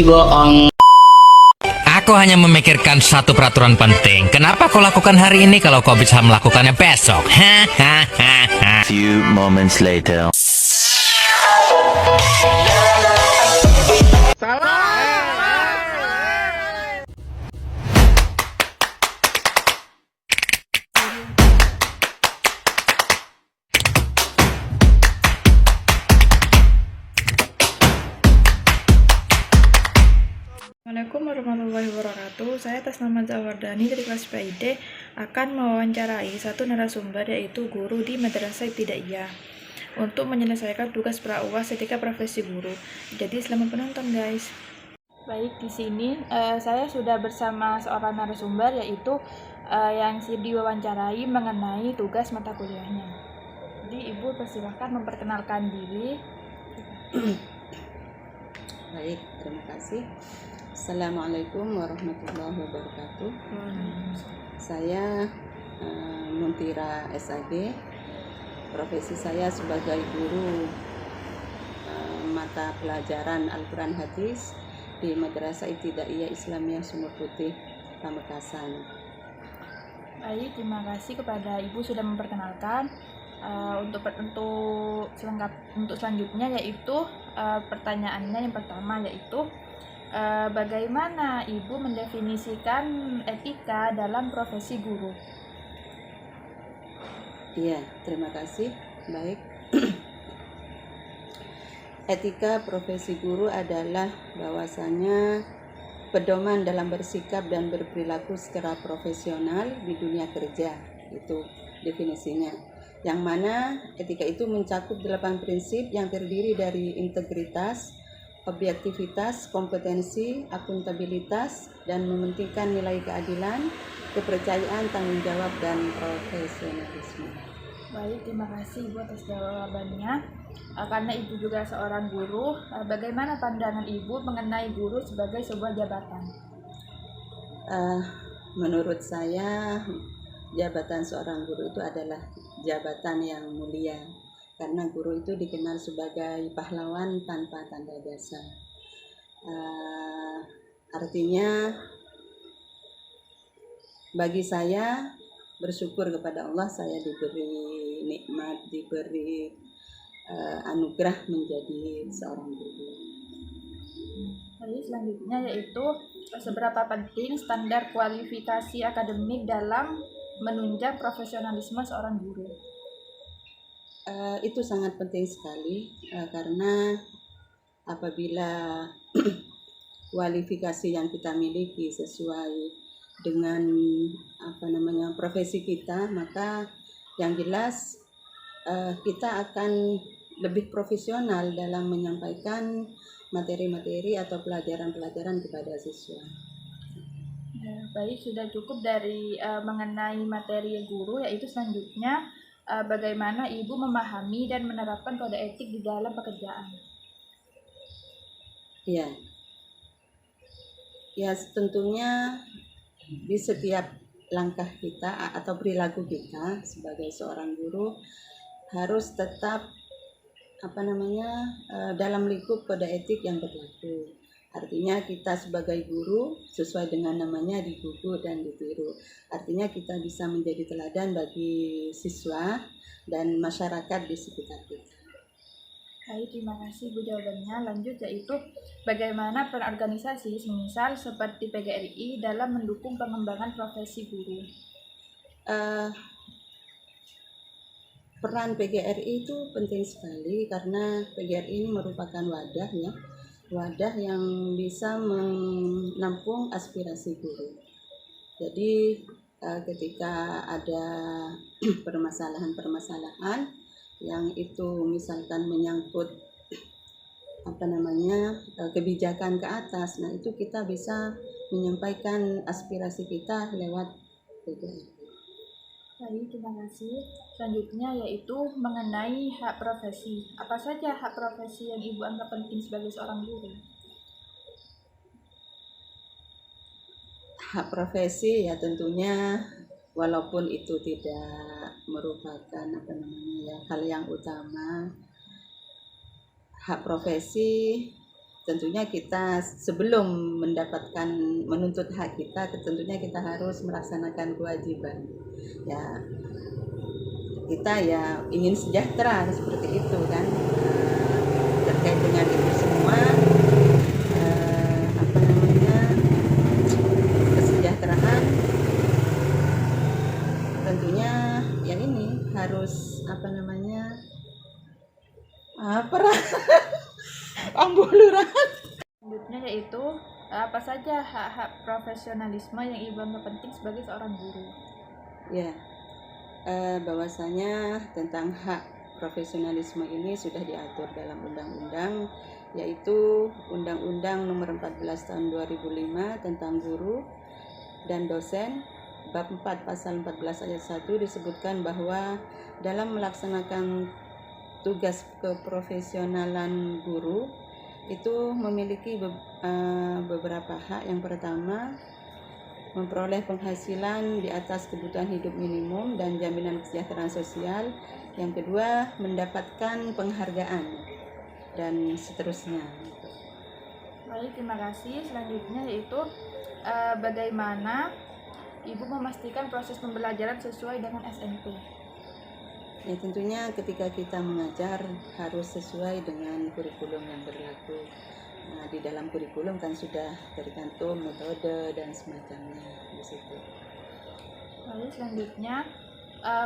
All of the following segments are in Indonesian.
bohong. Aku hanya memikirkan satu peraturan penting. Kenapa kau lakukan hari ini kalau kau bisa melakukannya besok? Hahaha. Few moments later. Assalamualaikum warahmatullahi wabarakatuh. Saya atas nama Zawardani dari kelas PID akan mewawancarai satu narasumber yaitu guru di Madrasah Ibtidaiyah untuk menyelesaikan tugas pra-UAS ketika profesi guru. Jadi selamat menonton guys. Baik, di sini saya sudah bersama seorang narasumber yaitu yang diwawancarai mengenai tugas mata kuliahnya. Jadi Ibu persilahkan memperkenalkan diri. Baik, terima kasih. Assalamualaikum warahmatullahi wabarakatuh. Saya Muntira SAG. Profesi saya sebagai guru mata pelajaran Al-Quran Hadis di Madrasah Ibtidaiyah Islamiyah Sumur Putih, Pamekasan. Baik, terima kasih kepada Ibu sudah memperkenalkan. Untuk selanjutnya yaitu pertanyaannya yang pertama yaitu bagaimana Ibu mendefinisikan etika dalam profesi guru? Iya, terima kasih. Baik. Etika profesi guru adalah bahwasanya pedoman dalam bersikap dan berperilaku secara profesional di dunia kerja. Itu definisinya. Yang mana etika itu mencakup 8 prinsip yang terdiri dari integritas, objektivitas, kompetensi, akuntabilitas, dan mementingkan nilai keadilan, kepercayaan, tanggung jawab, dan profesionalisme. Baik, terima kasih Ibu atas jawabannya. Karena Ibu juga seorang guru, bagaimana pandangan Ibu mengenai guru sebagai sebuah jabatan? Menurut saya, jabatan seorang guru itu adalah jabatan yang mulia. Karena guru itu dikenal sebagai pahlawan tanpa tanda jasa. Artinya bagi saya bersyukur kepada Allah, saya diberi nikmat, diberi anugerah menjadi seorang guru. Jadi selanjutnya yaitu seberapa penting standar kualifikasi akademik dalam menunjang profesionalisme seorang guru? Itu sangat penting sekali karena apabila kualifikasi yang kita miliki sesuai dengan profesi kita, maka yang jelas kita akan lebih profesional dalam menyampaikan materi-materi atau pelajaran-pelajaran kepada siswa. Baik, sudah cukup dari mengenai materi guru, yaitu selanjutnya bagaimana Ibu memahami dan menerapkan kode etik di dalam pekerjaan? Ya, tentunya di setiap langkah kita atau perilaku kita sebagai seorang guru harus tetap dalam lingkup kode etik yang berlaku. Artinya kita sebagai guru sesuai dengan namanya digugu dan ditiru. Artinya kita bisa menjadi teladan bagi siswa dan masyarakat di sekitar kita. Baik, terima kasih Bu jawabannya. Lanjut yaitu bagaimana peran organisasi semisal seperti PGRI dalam mendukung pengembangan profesi guru? Peran PGRI itu penting sekali karena PGRI ini merupakan wadah yang bisa menampung aspirasi guru. Jadi ketika ada permasalahan-permasalahan yang itu misalkan menyangkut kebijakan ke atas, nah itu kita bisa menyampaikan aspirasi kita lewat PGRI. Baik, terima kasih. Selanjutnya yaitu mengenai hak profesi. Apa saja hak profesi yang Ibu anggap penting sebagai seorang guru? Hak profesi ya tentunya walaupun itu tidak merupakan hal yang utama, hak profesi tentunya kita sebelum mendapatkan menuntut hak kita, tentunya kita harus melaksanakan kewajiban. Ya, kita ya ingin sejahtera seperti itu kan. Terkait dengan itu semua, kesejahteraan tentunya yang ini harus ambuluran. Selanjutnya yaitu apa saja hak-hak profesionalisme yang Ibu anggap penting sebagai seorang guru. Ya, bahwasanya tentang hak profesionalisme ini sudah diatur dalam undang-undang, yaitu Undang-Undang Nomor 14 Tahun 2005 tentang guru dan dosen. Bab 4 Pasal 14 Ayat 1 disebutkan bahwa dalam melaksanakan tugas keprofesionalan guru itu memiliki beberapa hak. Yang pertama, memperoleh penghasilan di atas kebutuhan hidup minimum dan jaminan kesejahteraan sosial. Yang kedua, mendapatkan penghargaan dan seterusnya. Baik, terima kasih. Selanjutnya yaitu bagaimana Ibu memastikan proses pembelajaran sesuai dengan SNP. Ya, tentunya ketika kita mengajar harus sesuai dengan kurikulum yang berlaku. Nah, di dalam kurikulum kan sudah tercantum metode dan semacamnya di situ. Lalu selanjutnya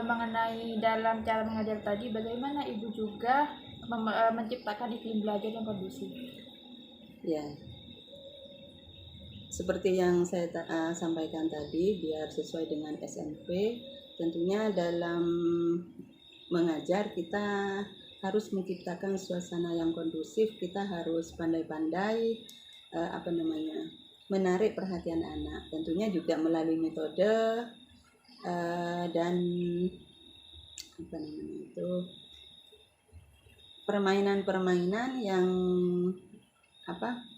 mengenai dalam cara mengajar tadi, bagaimana Ibu juga menciptakan iklim belajar yang kondusif? Ya, seperti yang saya sampaikan tadi, biar sesuai dengan SNP, tentunya dalam mengajar kita harus menciptakan suasana yang kondusif. Kita harus pandai-pandai menarik perhatian anak, tentunya juga melalui metode dan permainan-permainan yang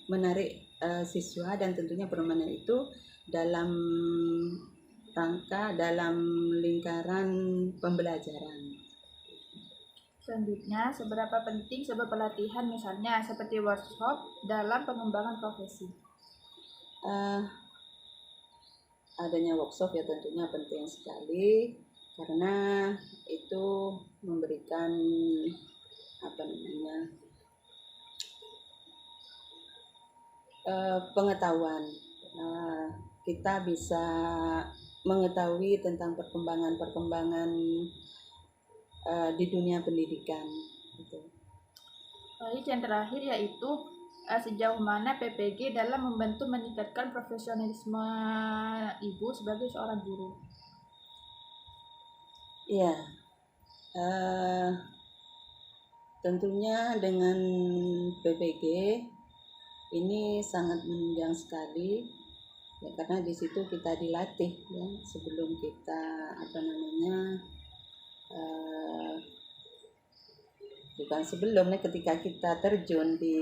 menarik siswa, dan tentunya permainan itu dalam lingkaran pembelajaran. Selanjutnya, seberapa penting sebuah pelatihan misalnya seperti workshop dalam pengembangan profesi? Adanya workshop ya tentunya penting sekali, karena itu memberikan pengetahuan. Kita bisa mengetahui tentang perkembangan di dunia pendidikan. Baik, yang terakhir yaitu sejauh mana PPG dalam membantu meningkatkan profesionalisme Ibu sebagai seorang guru? Ya, tentunya dengan PPG ini sangat menunjang sekali, ya, karena di situ kita dilatih ya sebelum kita ketika kita terjun di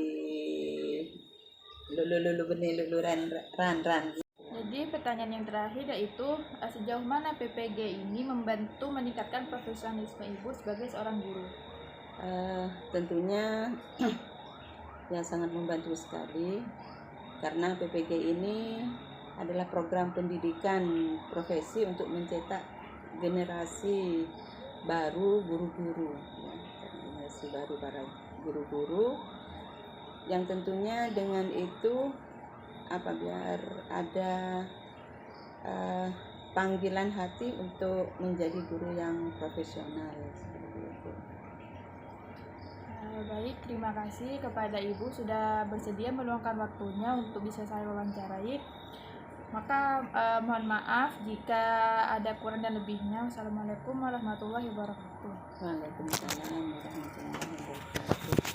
ran. Jadi pertanyaan yang terakhir yaitu sejauh mana PPG ini membantu meningkatkan profesionalisme Ibu sebagai seorang guru? Tentunya ya sangat membantu sekali, karena PPG ini adalah program pendidikan profesi untuk mencetak generasi baru guru-guru, ya, generasi baru para guru-guru, yang tentunya dengan itu biar ada panggilan hati untuk menjadi guru yang profesional seperti itu. Baik, terima kasih kepada Ibu sudah bersedia meluangkan waktunya untuk bisa saya wawancarai. Maka mohon maaf jika ada kurang dan lebihnya. Wassalamualaikum warahmatullahi wabarakatuh. Waalaikumsalam warahmatullahi wabarakatuh.